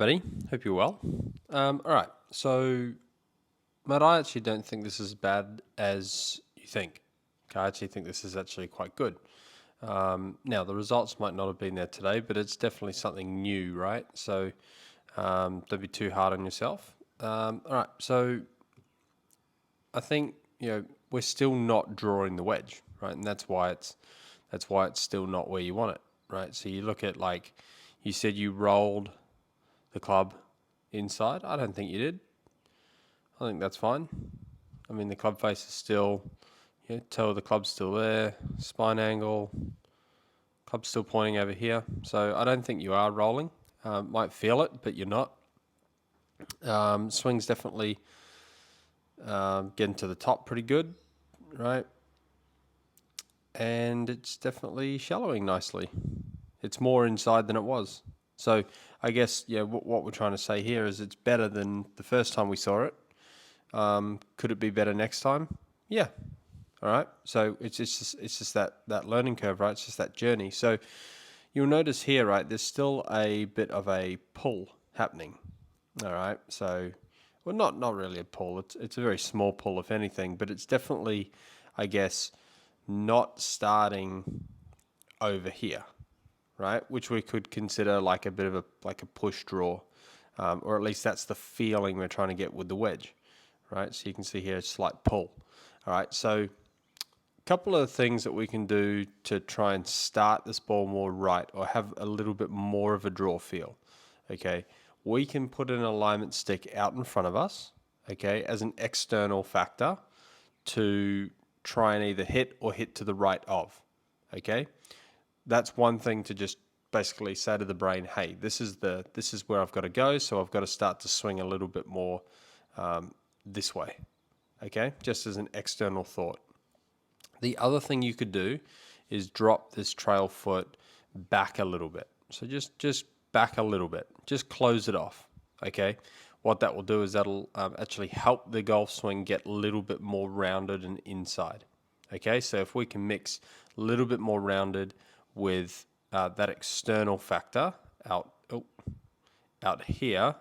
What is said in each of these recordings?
Buddy, hope you're well. All right, so Matt, I actually don't think this is as bad as you think. Okay, I actually think this is actually quite good. Now, the results might not have been there today, but it's definitely something new, right? So don't be too hard on yourself. All right, so I think we're still not drawing the wedge, right? And that's why it's still not where you want it, right? So you look at, like you said, you rolled the club inside. I don't think you did. I think that's fine. I mean, the club face is still, toe of the club's still there, spine angle, club's still pointing over here. So I don't think you are rolling. Might feel it, but you're not. Swing's definitely getting to the top pretty good, right? And it's definitely shallowing nicely. It's more inside than it was. So I guess, what we're trying to say here is it's better than the first time we saw it. Could it be better next time? Yeah. All right. So it's just that learning curve, right? It's just that journey. So you'll notice here, right? There's still a bit of a pull happening. All right. So, well, not really a pull. It's a very small pull, if anything, but it's definitely, I guess, not starting over here, right? Which we could consider like a bit of a push draw, or at least that's the feeling we're trying to get with the wedge, right? So you can see here a slight pull. All right. So couple of things that we can do to try and start this ball more right, or have a little bit more of a draw feel. Okay, we can put an alignment stick out in front of us, okay, as an external factor to try and either hit or hit to the right of. Okay, that's one thing to just basically say to the brain, hey, this is where I've got to go, so I've got to start to swing a little bit more this way. Okay, just as an external thought. The other thing you could do is drop this trail foot back a little bit. So just back a little bit. Just close it off. Okay. What that will do is that'll actually help the golf swing get a little bit more rounded and inside. Okay. So if we can mix a little bit more rounded with that external factor out here,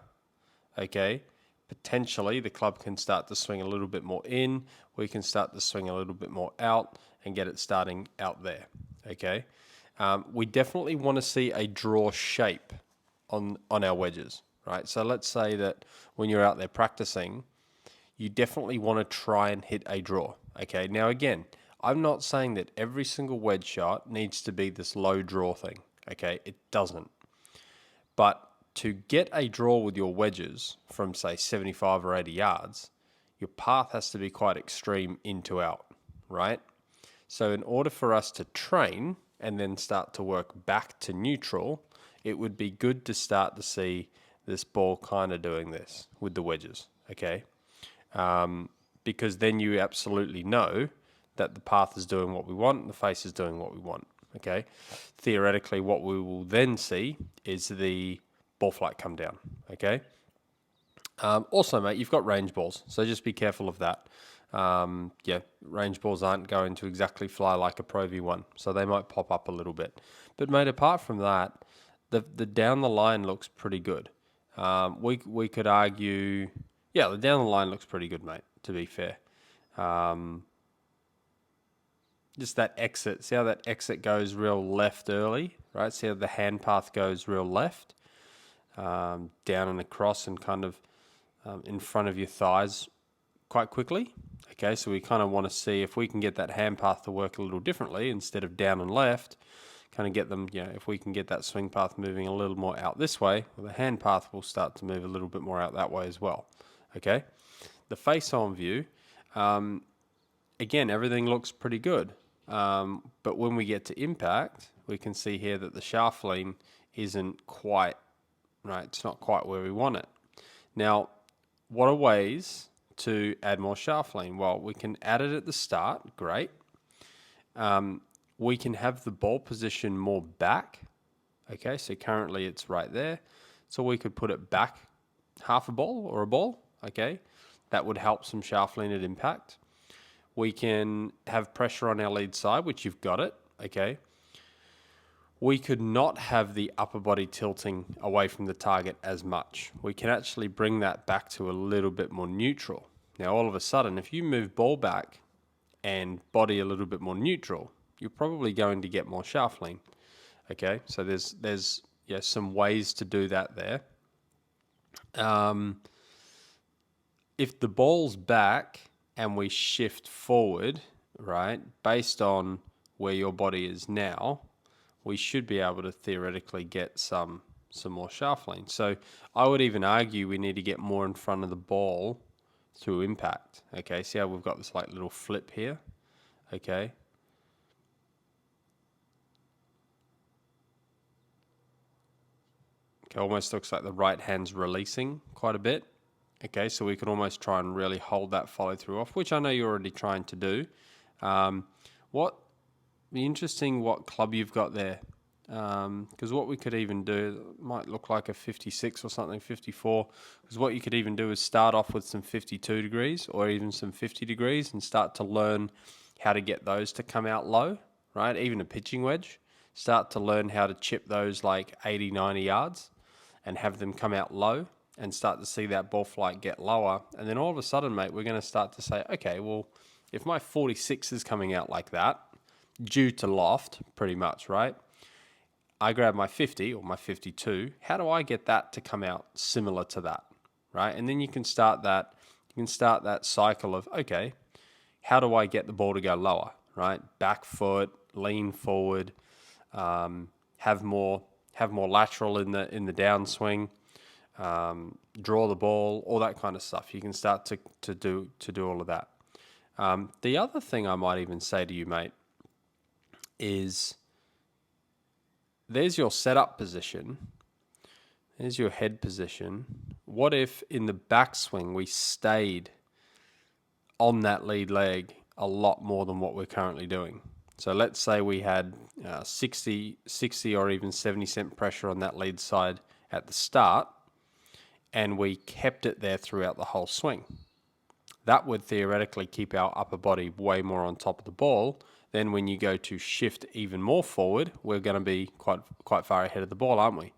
okay, potentially the club can start to swing a little bit more in. We can start to swing a little bit more out and get it starting out there. Okay. We definitely want to see a draw shape on our wedges, right? So let's say that when you're out there practicing, you definitely want to try and hit a draw. Okay. Now, again, I'm not saying that every single wedge shot needs to be this low draw thing. Okay. It doesn't. But to get a draw with your wedges from, say, 75 or 80 yards, your path has to be quite extreme in to out, right? So in order for us to train and then start to work back to neutral, it would be good to start to see this ball kind of doing this with the wedges, okay? Because then you absolutely know that the path is doing what we want and the face is doing what we want, okay? Theoretically, what we will then see is the ball flight come down, okay? Also, mate, you've got range balls, so just be careful of that. Range balls aren't going to exactly fly like a Pro V1, so they might pop up a little bit. But, mate, apart from that, the down the line looks pretty good. We could argue, the down the line looks pretty good, mate, to be fair. Just that exit, see how that exit goes real left early, right? See how the hand path goes real left, down and across and kind of in front of your thighs quite quickly. Okay, so we kind of want to see if we can get that hand path to work a little differently instead of down and left, kind of get them, if we can get that swing path moving a little more out this way, well, the hand path will start to move a little bit more out that way as well. Okay, the face-on view, again, everything looks pretty good. But when we get to impact, we can see here that the shaft lean isn't quite, right? It's not quite where we want it. Now, what are ways to add more shaft lean? Well, we can add it at the start. Great. We can have the ball position more back. Okay, so currently it's right there. So we could put it back half a ball or a ball. Okay, that would help some shaft lean at impact. We can have pressure on our lead side, which you've got it. Okay. we could not have the upper body tilting away from the target as much. We can actually bring that back to a little bit more neutral. Now, all of a sudden, if you move ball back and body a little bit more neutral, you're probably going to get more shaft lean. Okay, so there's some ways to do that there. If the ball's back and we shift forward, right, based on where your body is now, we should be able to theoretically get some more shaft lean. So I would even argue we need to get more in front of the ball through impact. Okay, see how we've got this like little flip here? Okay. Okay, almost looks like the right hand's releasing quite a bit. Okay, so we can almost try and really hold that follow through off, which I know you're already trying to do. Be interesting what club you've got there. Because what we could even do, might look like a 56 or something, 54. Because what you could even do is start off with some 52 degrees or even some 50 degrees and start to learn how to get those to come out low, right? Even a pitching wedge. Start to learn how to chip those like 80, 90 yards and have them come out low and start to see that ball flight get lower. And then all of a sudden, mate, we're going to start to say, okay, well, if my 46 is coming out like that, due to loft, pretty much, right? I grab my 50 or my 52. How do I get that to come out similar to that, right? And then you can start that. You can start that cycle of, okay, how do I get the ball to go lower, right? Back foot, lean forward, have more lateral in the downswing, draw the ball, all that kind of stuff. You can start to do all of that. The other thing I might even say to you, mate, is there's your setup position. There's your head position. What if in the backswing we stayed on that lead leg a lot more than what we're currently doing? So let's say we had 60 or even 70 cent pressure on that lead side at the start, and we kept it there throughout the whole swing. That would theoretically keep our upper body way more on top of the ball. Then when you go to shift even more forward, we're going to be quite far ahead of the ball, aren't we?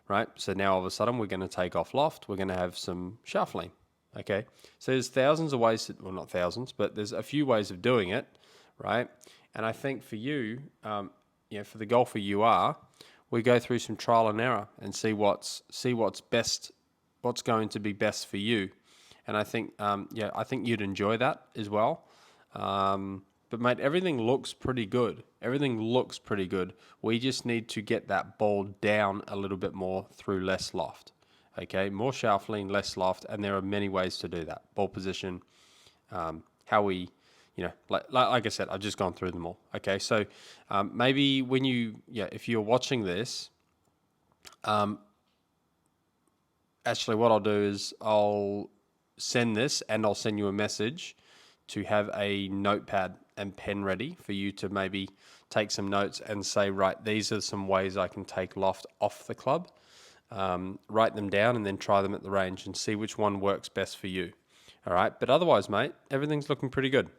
Right? So now all of a sudden we're going to take off loft. We're going to have some shaft lean. Okay? So there's thousands of ways, well, not thousands, but there's a few ways of doing it, right? And I think for you, for the golfer you are, we go through some trial and error and see what's best, what's going to be best for you. And I think, I think you'd enjoy that as well. But mate, everything looks pretty good. Everything looks pretty good. We just need to get that ball down a little bit more through less loft. Okay, more shaft lean, less loft, and there are many ways to do that. Ball position, how we, like I said, I've just gone through them all. Okay, so maybe when if you're watching this, actually what I'll do is I'll send this and I'll send you a message to have a notepad and pen ready for you to maybe take some notes and say, right, these are some ways I can take loft off the club. Write them down and then try them at the range and see which one works best for you. All right, but otherwise, mate, everything's looking pretty good.